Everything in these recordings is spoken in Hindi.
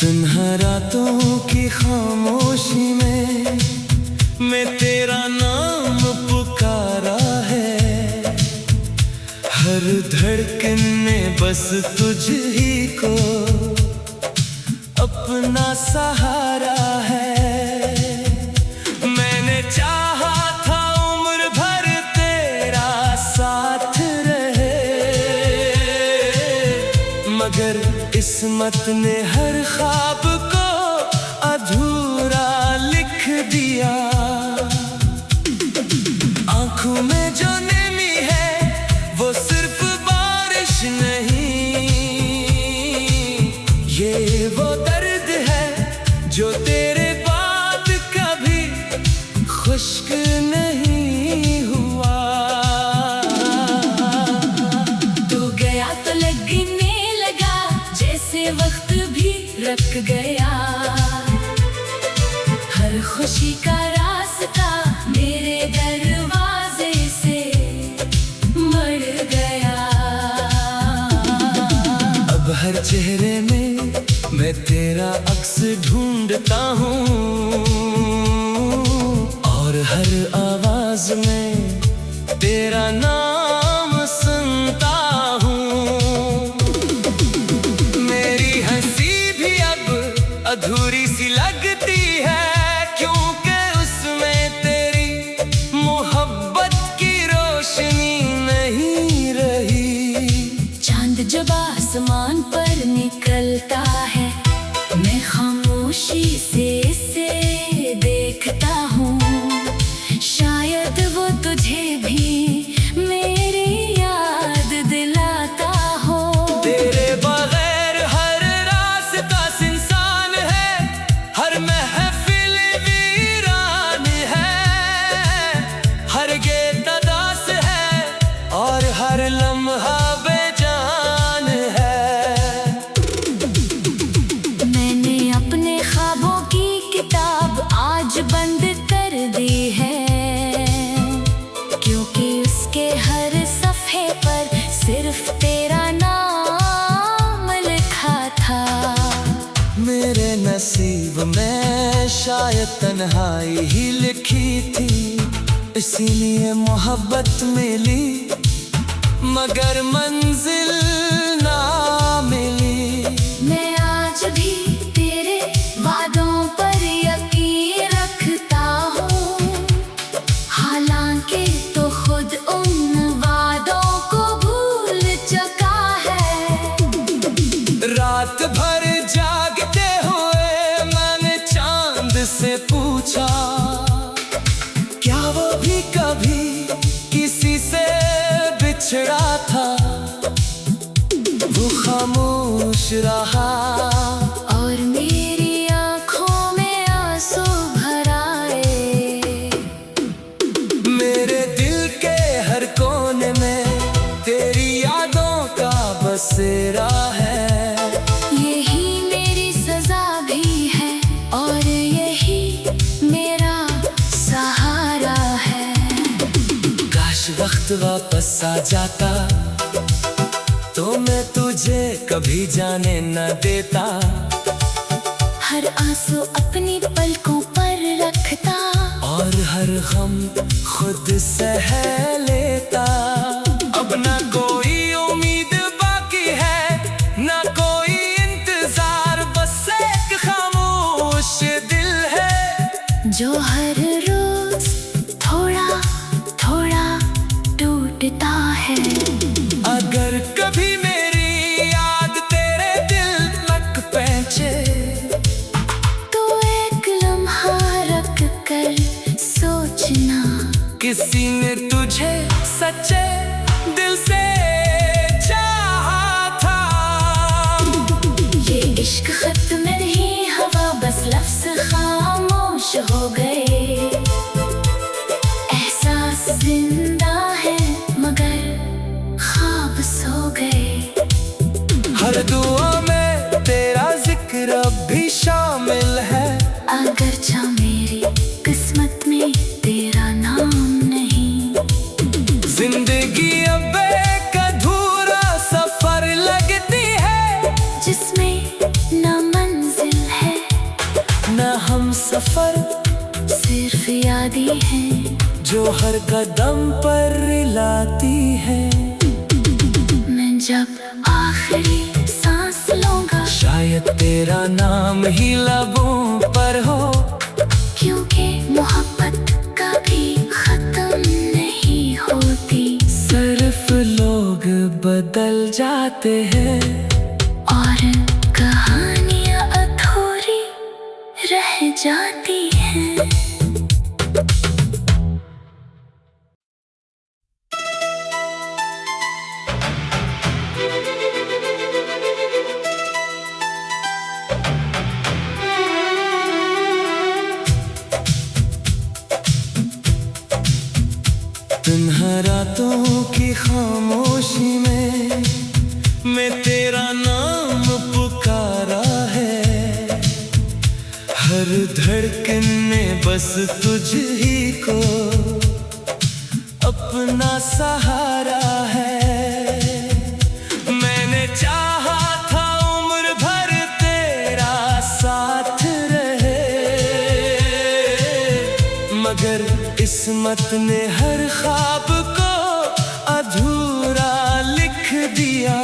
तन्हा रातों की खामोशी में तेरा नाम पुकारा है। हर धड़कन ने बस तुझ ही को अपना सहारा है। मैंने चाहा था उम्र भर तेरा साथ रहे, मगर किस्मत ने हर ख्वाब को अधूरा लिख दिया। आंखों में जो नमी है वो सिर्फ बारिश नहीं, ये वो दर्द है जो तेरे बाद कभी खुश्क नहीं हुआ। तू गया तो लगने लगा जैसे वक्त भी रुक गया। हर खुशी का रास्ता मेरे दरवाजे से मर गया। अब हर चेहरे में मैं तेरा अक्स ढूंढता हूँ, और हर आवाज में तेरा नाम सुनता हूँ। मेरी हंसी भी अब अधूरी सी लगती है, क्योंकि उसमें तेरी मोहब्बत की रोशनी नहीं रही। चांद जब आसमान पर निकलता है, मैं खामोशी से इसे देखता हूँ। शायद वो तुझे भी मेरी याद दिलाता हो। तेरे बगैर हर रास्ता सुनसान है, हर महफिल वीरान है, हर गीत अदास है और हर लम्हा बेजान है। मैंने अपने ख्वाबों की किताब आज बंद कर दी है, क्योंकि उसके हर सफ़े पर सिर्फ तेरा नाम लिखा था। मेरे नसीब में शायद तन्हाई ही लिखी थी, इसीलिए मोहब्बत मिली मगर मंजिल ना मिली। मैं आज भी तेरे वादों पर यकीन रखता हूँ, हालांकि तो खुद उन वादों को भूल चुका है। रात भर जागते हुए मैंने चांद से पूछा, क्या वो भी कभी किसी से बिछड़ा था। वो खामोश रहा और मेरी आँखों में आंसू भर आए। मेरे दिल के हर कोने में तेरी यादों का बसेरा है। यही मेरी सजा भी है और यही मेरा सहारा है। काश वक्त वापस आ जाता तो मैं तुझे कभी जाने न देता। हर आंसू अपनी पलकों पर रखता और हर गम खुद सह लेता। अब ना कोई उम्मीद बाकी है, ना कोई इंतजार, बस एक खामोश दिल है जो हर रोज थोड़ा थोड़ा टूटता है। अगर कभी मेरी याद तेरे दिल तक पहुंचे तो एक लम्हा रख कर सोचना, किसी ने तुझे सच्चे दिल से चाहा था। ये इश्क खत्म नहीं हवा, बस लफ्ज़ खामोश हो गए। एहसास जिंदा है मगर ख्वाब सो गए। हर दुआ में तेरा जिक्र अब भी शामिल है, अगर चाह मेरी किस्मत में तेरा नाम नहीं। जिंदगी आती है, जो हर कदम पर रिलाती है। मैं जब आखिरी सांस लूंगा, शायद तेरा नाम ही लबों पर हो, क्योंकि मोहब्बत कभी खत्म नहीं होती। सिर्फ लोग बदल जाते हैं और कहानियां अधूरी रह जाती हैं। तन्हा रातों की खामोशी में तेरा नाम पुकारा है। हर धड़कन ने बस तुझ ही को अपना सहारा है। मैंने चाहा था उम्र भर तेरा साथ रहे, मगर किस्मत ने हर ख्वाब को अधूरा लिख दिया।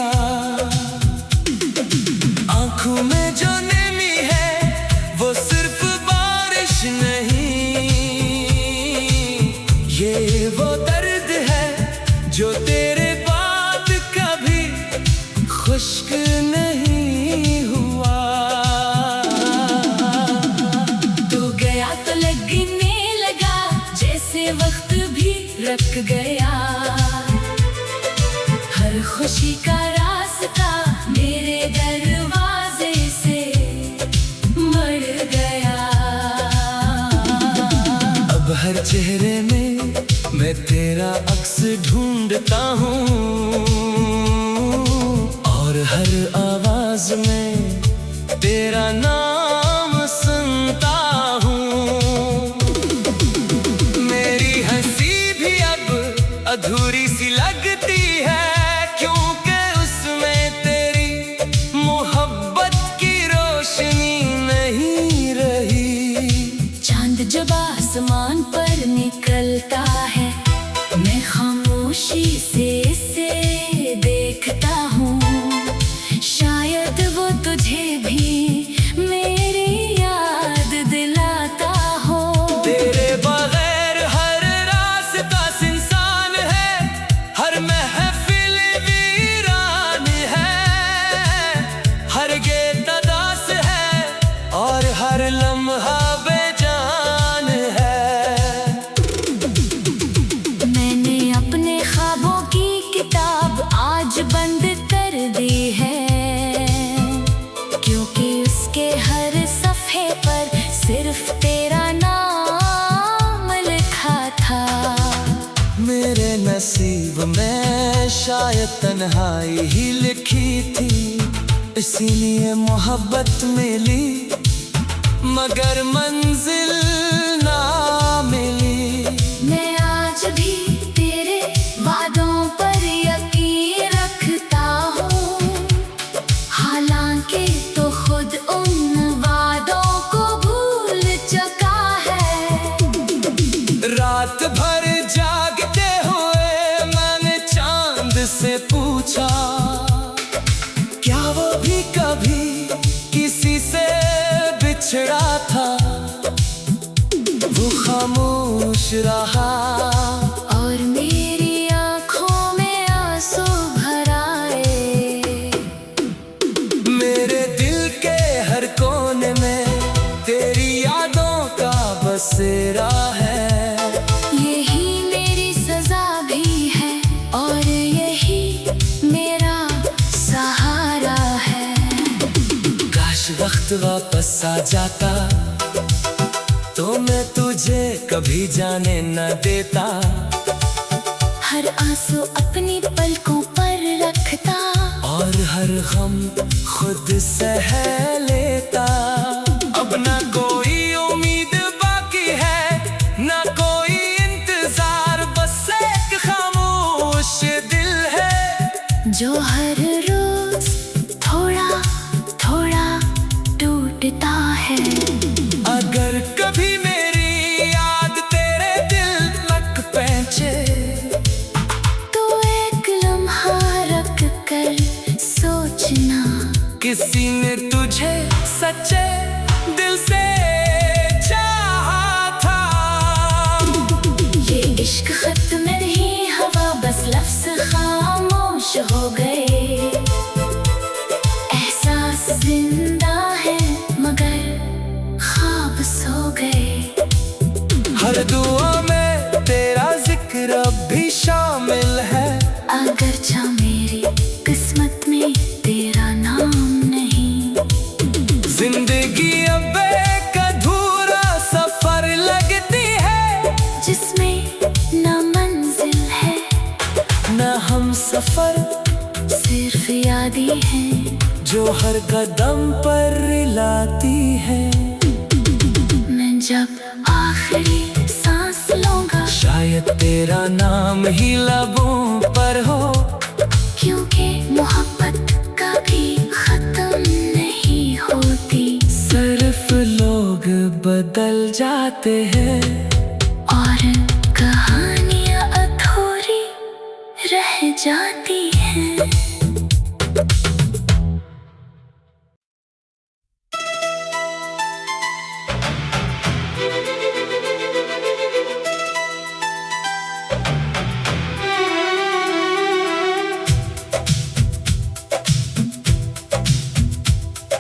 आंखों में जो नमी है वो सिर्फ बारिश नहीं, ये वो दर्द है जो तेरे बाद कभी खुश्क नहीं हुआ। तू गया तो लगने लगा जैसे वक्त भी रुक गया। हर खुशी का रास्ता मेरे दरवाजे से मर गया। अब हर चेहरे में मैं तेरा अक्स ढूंढता हूँ, और हर आवाज में तेरा नाम सुनता हूँ। मेरी हंसी भी अब अधूरी सी लगती है, क्योंकि उसमें तेरी मोहब्बत की रोशनी नहीं रही। चांद जब आसमान पर निकलता है, मैं खामोशी से इसे देखता हूँ। शायद वो तुझे भी मेरी याद दिलाता हो। तेरे बगैर हर रास्ता सुनसान है, हर महफिल वीरान है, हर गीत अदास है और हर लम्हा बेजान है। मैंने अपने ख्वाबों की किताब आज बंद कर दी है, क्योंकि उसके हर सफ़े पर सिर्फ तेरा नाम लिखा था। मेरे नसीब में शायद तन्हाई ही लिखी थी, इसीलिए मोहब्बत मिली मगर मंजिल ना मिली। मैं आज भी तेरे वादों पर यकीन रखता हूँ, हालांकि तो खुद उन वादों को भूल चुका है। रात भर जागते हुए मैंने चांद से पूछा, क्या वो भी कभी किसी से बिछड़ा था। वो खामोश रहा और मेरी आँखों में आंसू भर आए। मेरे दिल के हर कोने में तेरी यादों का बसेरा है। यही मेरी सजा भी है और यही मेरा सहारा है। काश वक्त वापस आ जाता तो मैं तुझे कभी जाने न देता। हर आंसू अपनी पलकों पर रखता और हर गम खुद सह लेता। अब ना कोई उम्मीद बाकी है, ना कोई इंतजार, बस एक खामोश दिल है जो हर रोज थोड़ा थोड़ा टूटता है। अगर कभी मेरी याद तेरे सच्चे दिल से चाहा था। ये इश्क खत में नहीं हवा, बस लफ्ज़ खामोश हो गए। एहसास जिंदा है मगर ख्वाब सो गए। हर दुआ में तेरा जिक्र अब भी शामिल है। अगर जा मेरी किस्मत में तेरा नाम नहीं। जिंदगी अब एक अधूरा सफर लगती है, जिसमें न मंजिल है न हम सफर, सिर्फ यादें हैं जो हर कदम पर रिलाती है। मैं जब आखिरी सांस लूंगा, शायद तेरा नाम ही लबों पर हो, क्योंकि मोहब्बत कभी खत्म नहीं होती। सिर्फ लोग बदल जाते हैं और कहानियां अधूरी रह जाती हैं।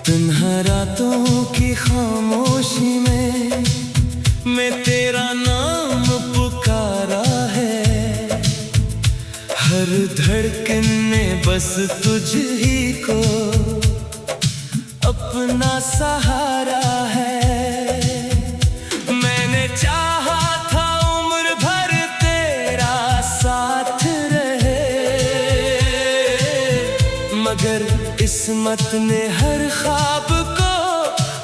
तन्हा रातों की खामोशी में तेरा नाम पुकारा है। हर धड़कन ने बस तुझ ही को अपना सहारा है। मैंने चाहा था उम्र भर तेरा साथ रहे, मगर किस्मत ने हर ख्वाब को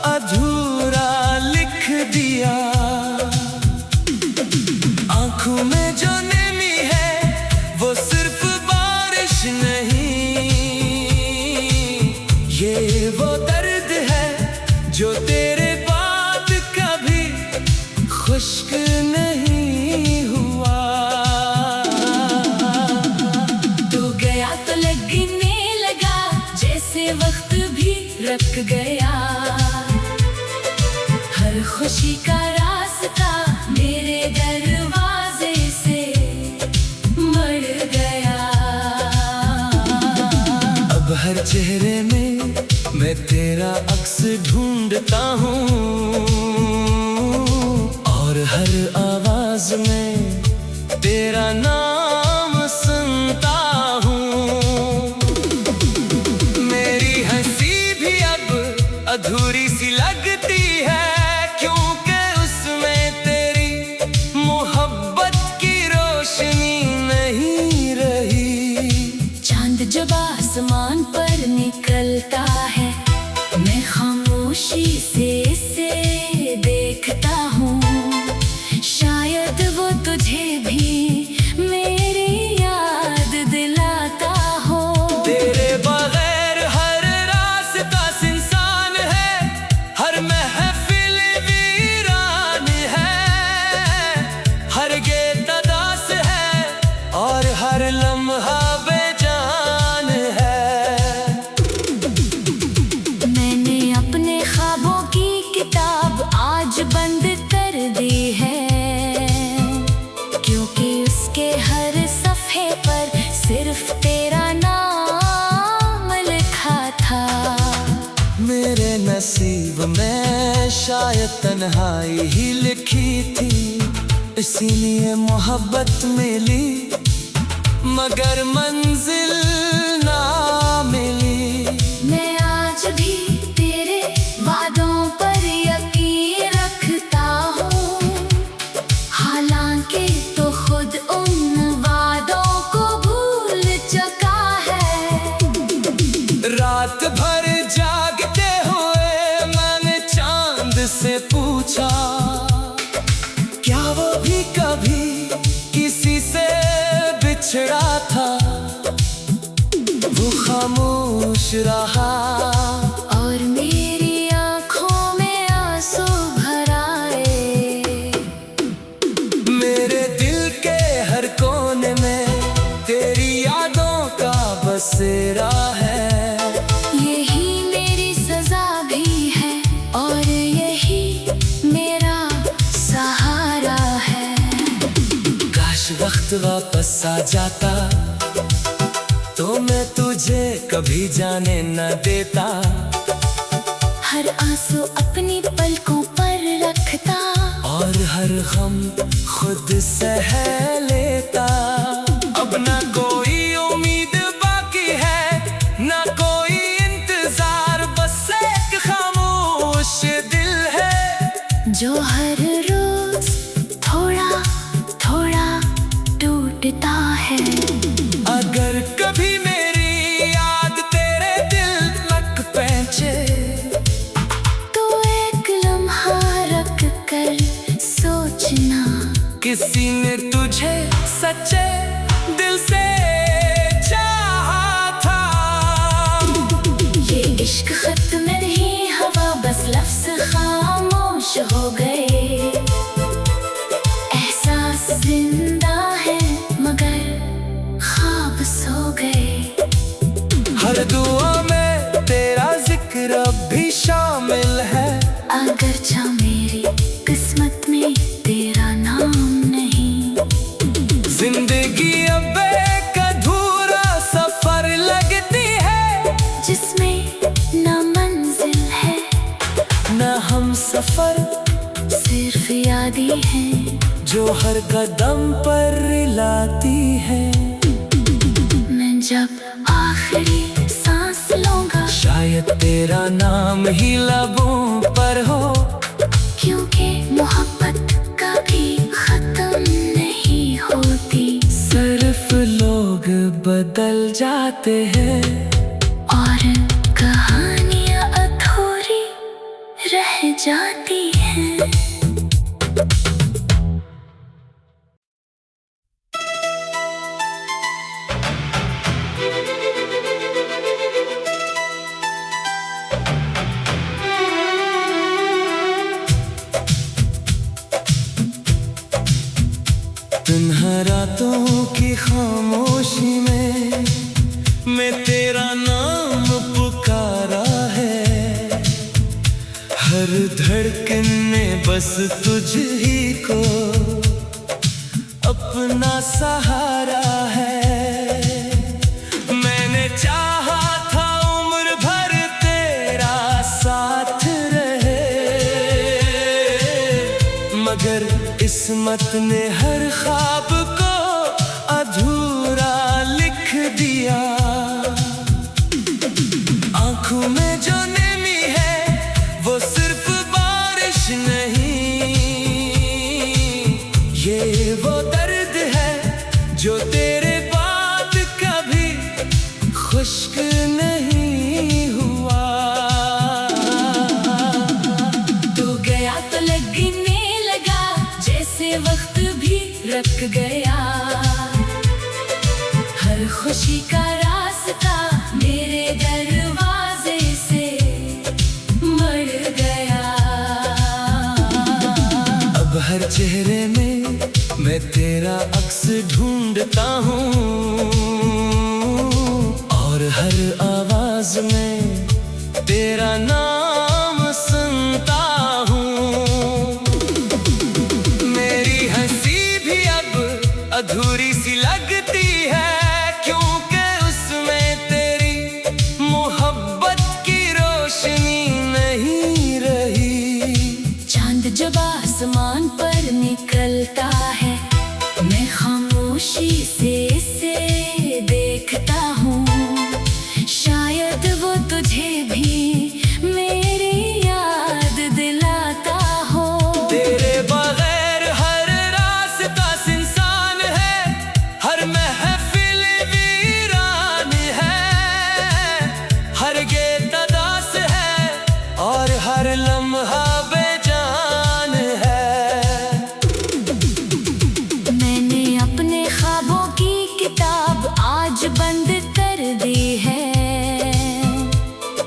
अधूरा लिख दिया। आंखों में जो नमी है वो सिर्फ बारिश नहीं, ये वो दर्द है जो तेरे बाद कभी खुश्क नहीं हुआ। तू गया तो लगने लगा जैसे वक्त भी रुक गया। हर खुशी का रास्ता मेरे दरवाजे से मर गया। अब हर चेहरे में मैं तेरा अक्स ढूंढता हूँ, और हर आवाज में तेरा नाम सुनता हूँ। मेरी हंसी भी अब अधूरी सी लगती है, क्योंकि उसमें तेरी मोहब्बत की रोशनी नहीं रही। चांद जब आसमान पर निकलता है, मैं खामोशी से इसे देखता हूँ। शायद वो तुझे भी मेरी याद दिलाता हो। तेरे बगैर हर रास्ता सुनसान है, हर महफिल वीरान है, हर गीत अदास है और हर लम्हा बेजान है। मैंने अपने ख्वाबों की किताब आज बंद कर दी है, क्योंकि उसके हर सफ़े पर सिर्फ तेरा नाम लिखा था। मेरे नसीब में शायद तन्हाई ही लिखी थी, इसीलिए मोहब्बत मिली मगर मंजिल ना मिली। मैं आज भी तेरे वादों पर यकीन रखता हूँ, हालांकि तो खुद उन वादों को भूल चुका है। रात भर जागते हुए मैंने चांद से पूछा, क्या वो भी कभी किसी से बिछड़ा था। वो खामोश रहा और मेरी आँखों में आंसू भर आए। मेरे दिल के हर कोने में तेरी यादों का बसेरा है। यही मेरी सजा भी है, वापस आ जाता तो मैं तुझे कभी जाने न देता। हर आंसू अपनी पलकों पर रखता और हर गम खुद सह लेता। अब ना कोई उम्मीद बाकी है, ना कोई इंतजार, बस एक खामोश दिल है जो हर रोज थोड़ा थोड़ा टूटता है। अगर कभी मेरी याद तेरे दिल तक पहुंचे तो एक लम्हा रख कर सोचना, किसी ने तुझे सच्चे दिल से चाहा था। ये इश्क खत में नहीं हवा, बस लफ्ज़ खामोश हो गए। एहसास जिंदा है मगर ख्वाब सो गए। हर दुआ में तेरा जिक्र अब भी शामिल है। अगर चाह मेरी किस्मत में तेरा नाम नहीं, जिंदगी अब एक अधूरा सफर लगती है जिसमें ना मंजिल है न हम सफर, सिर्फ यादें हैं जो हर कदम पर लाती है। मैं जब आखिरी सांस लूंगा शायद तेरा नाम ही लबों पर हो, क्योंकि मोहब्बत कभी खत्म नहीं होती। सिर्फ लोग बदल जाते हैं और कहानियां अधूरी रह जाती हैं। तन्हा रातों की खामोशी में तेरा नाम पुकारा है। हर धड़कन ने बस तुझ ही को अपना सहारा है। मैंने चाहा था उम्र भर तेरा साथ रहे, मगर किस्मत ने हर ख्वाब को अधूरा लिख दिया। आंखों में जो नमी है वो सिर्फ बारिश नहीं, ये वो दर्द है जो तेरे बाद कभी खुश्क नहीं हुआ। तो गया तो लगने लगा जैसे वक्त भी रख गया। हर खुशी का रास्ता मेरे दरवाजे से मर गया। अब हर चेहरे में मैं तेरा अक्स ढूंढता हूँ और हर आवाज में तेरा नाम सुनता हूँ। मेरी हंसी भी अब अधूरी सी लगती है, क्योंकि उसमें तेरी मोहब्बत की रोशनी नहीं रही। चांद जब आसमान पर निकलता है, मैं खामोशी से इसे देखता हूँ। शायद वो तुझे भी मेरी याद दिलाता हो। तेरे बगैर हर रास्ता सुनसान है, हर महफिल वीरान है, हर गेट अदास है और हर लम्हा बेजान है। मैंने अपने ख्वाबों की किताब आज बंद कर दी है,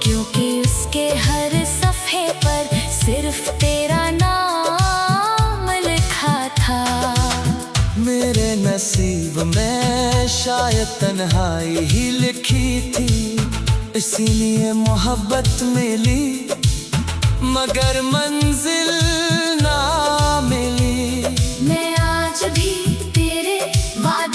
क्योंकि उसके हर सफ़े पर सिर्फ तेरा नाम लिखा था। मेरे नसीब में शायद तन्हाई ही लिखी थी, इसीलिए मोहब्बत मिली मगर मंजिल ना मिली। मैं आज भी तेरे वादे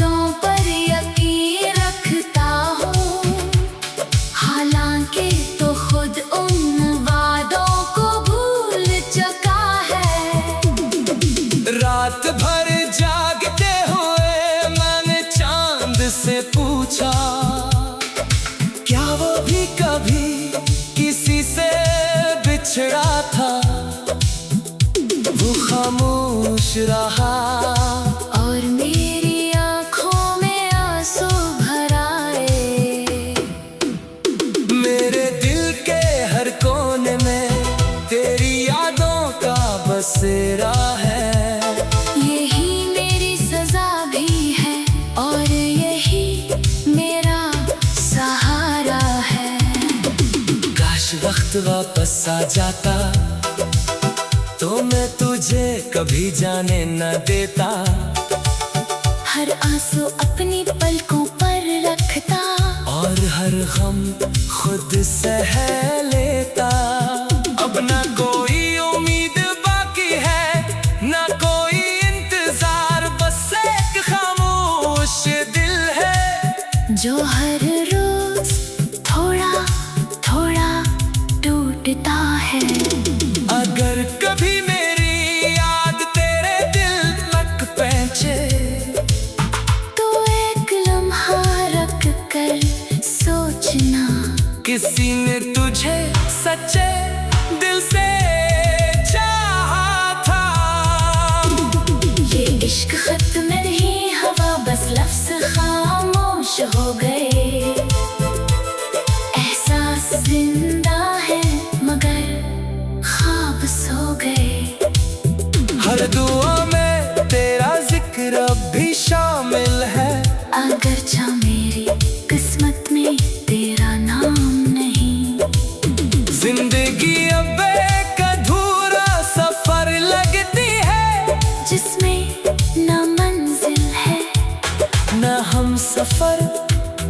वो खामोश रहा और मेरी आंखों में आंसू भर आए। मेरे दिल के हर कोने में तेरी यादों का बसेरा है। यही मेरी सजा भी है और यही मेरा सहारा है। काश वक्त वापस आ जाता तो मैं तुझे कभी जाने न देता। हर आंसू अपनी पलकों पर रखता और हर गम खुद सह लेता। अब ना कोई उम्मीद बाकी है, ना कोई इंतजार, बस एक खामोश दिल है जो हर रोज थोड़ा थोड़ा टूटता है। अगर कभी मेरी याद तेरे दिल तक पहुंचे तो एक लम्हा रख कर सोचना, किसी ने तुझे सच्चे दिल से चाहा था। ये इश्क खत्म नहीं हवा, बस लफ्ज़ खामोश हो गए। एहसास जिंदा है मगर ख्वाब सो गए। हर दुआ में तेरा जिक्र अब भी शामिल है। अगर जा मेरी किस्मत में तेरा नाम नहीं, जिंदगी अब एक अधूरा सफर लगती है जिसमें ना मंजिल है न हम सफर,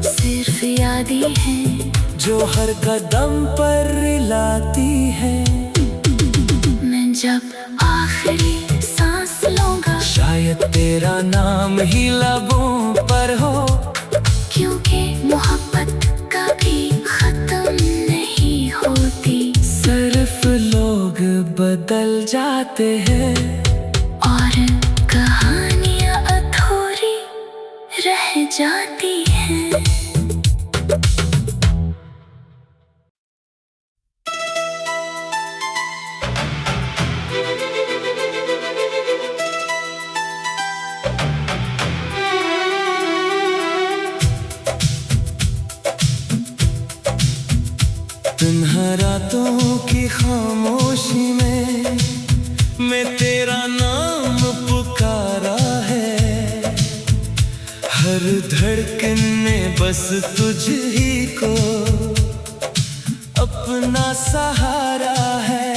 सिर्फ यादें हैं जो हर कदम पर रिलाती है। मैं जब आखिरी सांस लूंगा शायद तेरा नाम ही लबों पर हो, क्योंकि मोहब्बत कभी खत्म नहीं होती। सिर्फ लोग बदल जाते हैं और कहानियां अधूरी रह जाती हैं। तन्हा रातों की खामोशी में तेरा नाम पुकारा है। हर धड़कन ने बस तुझ ही को अपना सहारा है।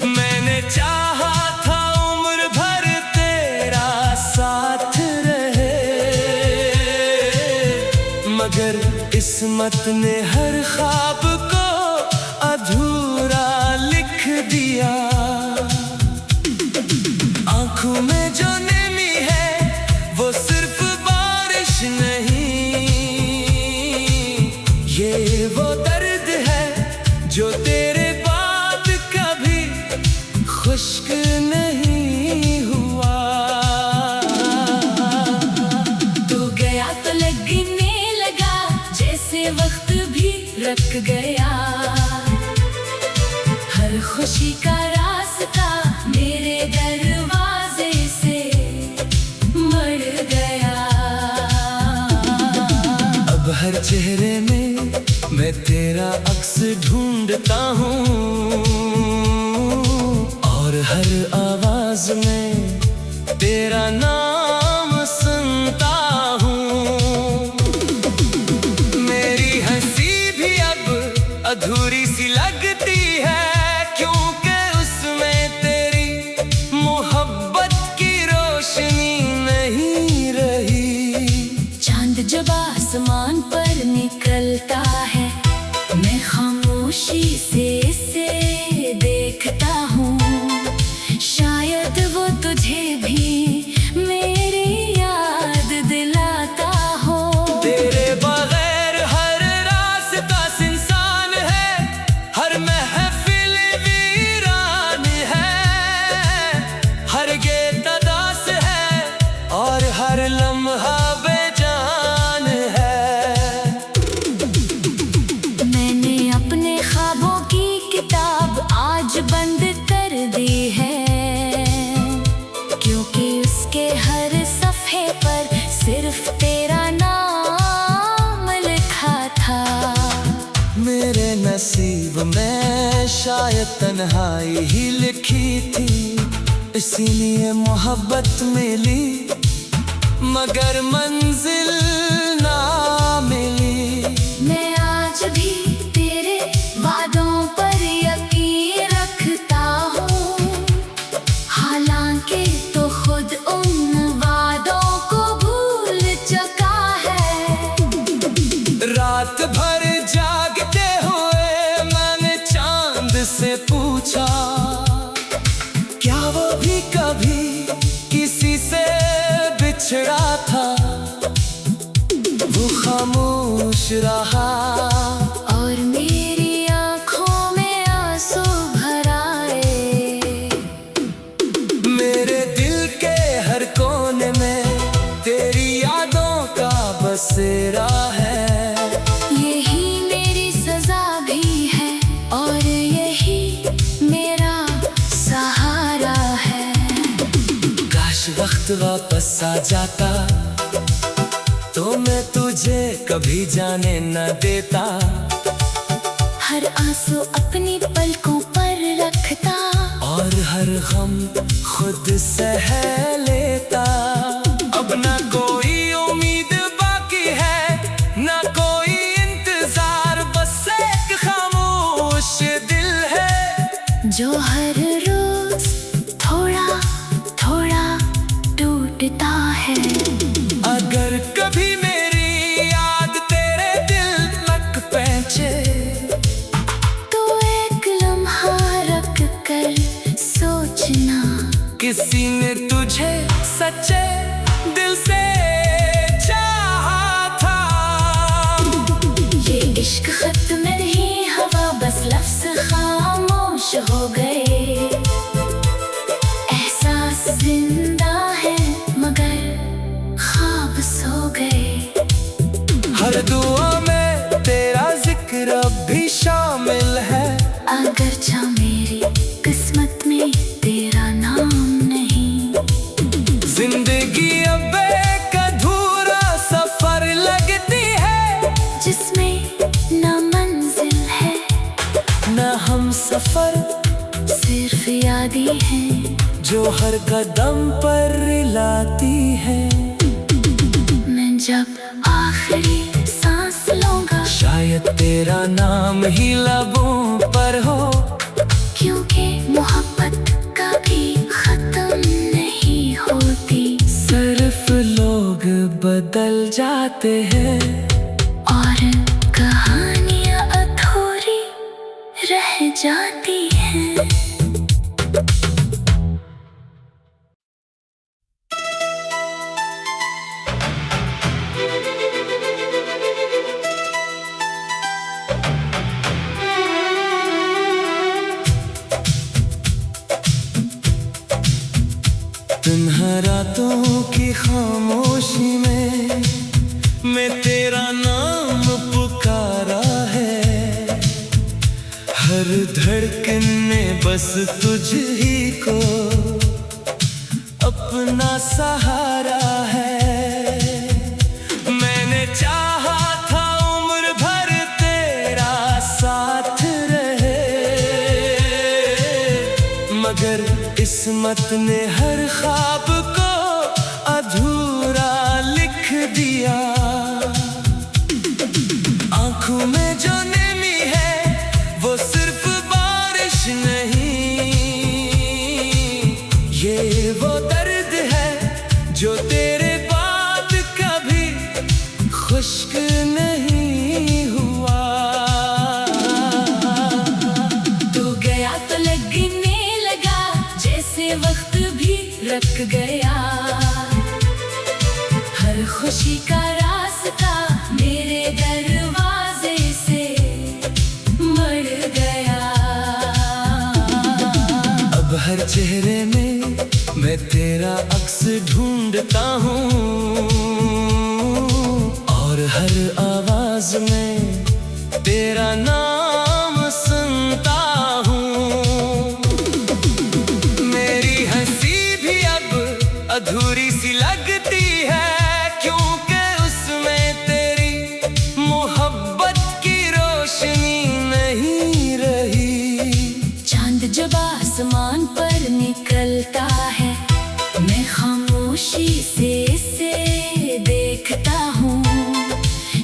मैंने चाहा था उम्र भर तेरा साथ रहे, मगर किस्मत ने हर ख्वाब को अधूरा लिख दिया। आंखों में जो नमी है वो सिर्फ बारिश नहीं, ये वो दर्द है जो तेरे बाद कभी खुश्क नहीं हुआ। तू गया तो लगने लगा जैसे वक्त भी रुक गया। हर खुशी का रास्ता मेरे दरवाजे से मर गया। अब हर चेहरे में मैं तेरा अक्स ढूंढता हूँ और हर आवाज में तेरा नाम सुनता हूँ। मेरी हंसी भी अब अधूरी सी लगती है, क्योंकि उसमें तेरी मोहब्बत की रोशनी नहीं रही। चांद जब आसमान पर निकलता है मैं खामोशी से इसे देखता हूँ। शायद वो तुझे भी मेरी याद दिलाता हो। तेरे बगैर हर रास्ता सुनसान है, हर महफिल वीरान है, हर गीत अदास है और हर लम्हा बेजान है। मैंने अपने ख्वाबों की किताब आज बंद कर दी है। शायद तन्हाई ही लिखी थी, इसीलिए मोहब्बत मिली मगर मंजिल ना मिली। मैं आज भी तेरे वादों पर यकीन रखता हूँ, हालांकि तो खुद उन वादों को भूल चुका है। रात भर जागते हुए मैंने चांद से पूछा, क्या वो भी कभी किसी से बिछड़ा था? वो खामोश रहा और मेरी आँखों में आंसू भर आए। मेरे दिल के हर कोने में तेरी यादों का बसेरा है। यही मेरी सजा भी है और यही मेरा सहारा है। काश वक्त वापस आ जाता तो मैं तुझे कभी जाने न देता। हर आंसू अपनी पलकों पर रखता और हर गम खुद सह लेता। अब ना कोई उम्मीद बाकी है, ना कोई इंतजार, बस एक खामोश दिल है जो हर रोज थोड़ा थोड़ा टूटता है। अगर कभी मेरी याद तेरे दिल तक पहुंचे तो एक लम्हा रख कर सोचना, किसी ने तुझे सच्चे दिल से चाहा था। ये इश्क खत्म नहीं हवा, बस लफ्ज़ खामोश हो गए। एहसास जिंदा है मगर ख्वाब सो गए। हर दुआ में तेरा जिक्र अब भी शामिल है, अगर जा मेरी किस्मत में तेरा नाम नहीं। जिंदगी अब एक अधूरा सफर लगती है, जिसमें ना मंजिल है न हम सफर, सिर्फ यादें हैं जो हर कदम पर लाती है। मैं जब आखिरी सांस लूंगा शायद तेरा नाम ही लबों पर हो, क्योंकि मोहब्बत कभी खत्म नहीं होती। सिर्फ लोग बदल जाते हैं और कहानियां अधूरी रह जाती हैं। तन्हा रातों की खामोशी में तेरा नाम पुकारा है। हर धड़कन ने बस तुझ ही को अपना सहारा है। मैंने चाहा था उम्र भर तेरा साथ रहे, मगर किस्मत ने हर ख्वाब को अधूरा लिख दिया। आंखों में जो नमी है वो सिर्फ बारिश नहीं, ये वो दर्द है जो तेरे बाद कभी खुश्क नहीं हुआ। तो गया तो लगने लगा जैसे वक्त भी रख गया। हर खुशी का रास्ता मेरे दरवाजे से बढ़ गया। अब हर चेहरे में मैं तेरा अक्स ढूंढता हूँ और हर आवाज में तेरा नाम सुनता हूँ। मेरी हंसी भी अब अधूरी सी लगती है, क्योंकि उसमें तेरी मोहब्बत की रोशनी नहीं रही। आसमान पर निकलता है। मैं खामोशी से इसे देखता हूँ,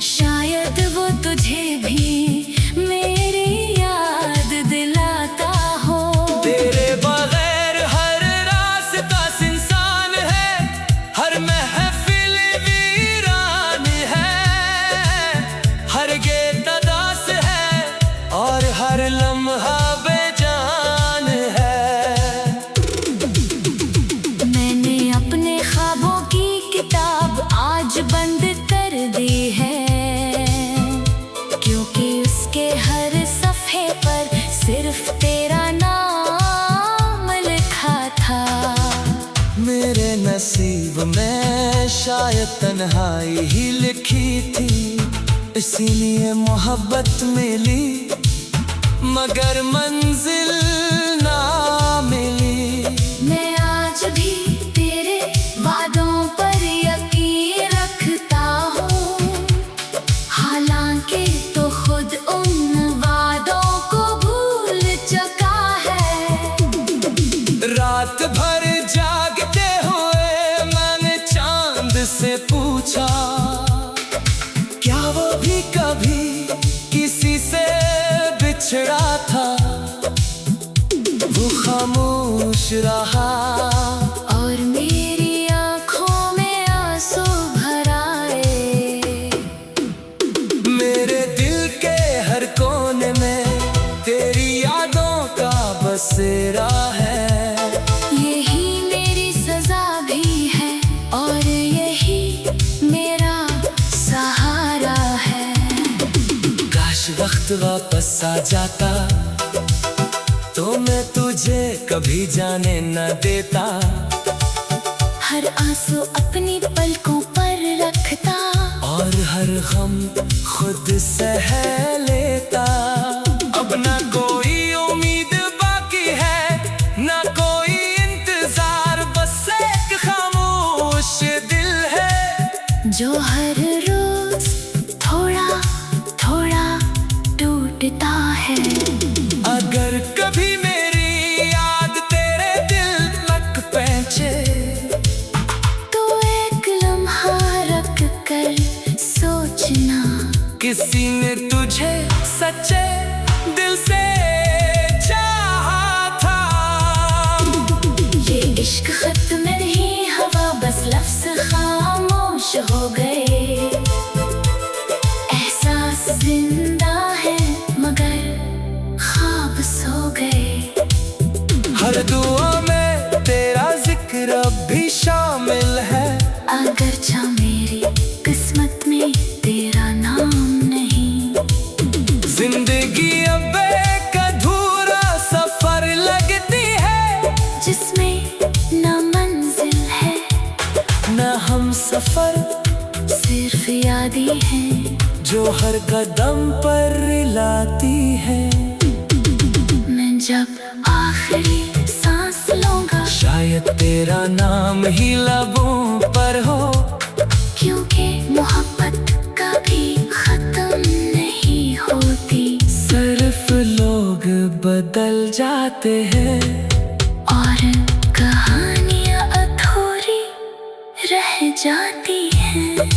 शायद वो तुझे भी मेरी याद दिलाता हो। तेरे बगैर हर रास्ता सुनसान है, हर महफिल वीरान है, हर गीत अदास है और हर लम्हा बेजान है। मैंने अपने ख्वाबों की किताब आज बंद कर दी है, क्योंकि उसके हर सफ़े पर सिर्फ तेरा नाम लिखा था। मेरे नसीब में शायद तन्हाई ही लिखी थी, इसीलिए मोहब्बत मिली मगर मंजिल ना मिली। मैं आज भी तेरे वादों पर यकीन रखता हूँ, हालांकि तो खुद उन वादों को भूल चुका है। रात भर जागते हुए मैंने चांद से पूछा, क्या वो भी कभी किसी से बिछड़ा था? वो खामोश रहा और मेरी आँखों में आंसू भर आए। मेरे दिल के हर कोने में तेरी यादों का बसेरा है। यही मेरी सजा भी है और यही मेरा सहारा है। काश वक्त वापस आ जाता तो मैं तुझे कभी जाने न देता। हर आंसू अपनी पलकों पर रखता और हर गम खुद सह लेता। अब ना कोई उम्मीद बाकी है, ना कोई इंतजार, बस एक खामोश दिल है जो हर रोज थोड़ा थोड़ा टूटता है। अगर कभी मेरी याद तेरे दिल तक पहुंचे तो एक लम्हा रख कर सोचना, किसी ने तुझे सच्चे दिल से चाहा था। ये इश्क खत्म नहीं हवा, बस लफ्ज़ खामोश हो गए। एहसास जिंदा है मगर ख्वाब सो गए। हर दुआ में तेरा जिक्र अब भी शामिल है, अगर जा मेरी किस्मत में तेरा नाम नहीं। जिंदगी अब एक अधूरा सफर लगती है, जिसमें न मंजिल है न हम सफर, सिर्फ यादें हैं जो हर कदम पर लाती है। मैं जब आखिरी सांस लूंगा शायद तेरा नाम ही लबों पर हो, क्योंकि मोहब्बत कभी खत्म नहीं होती। सिर्फ लोग बदल जाते हैं और कहानियाँ अधूरी रह जाती हैं।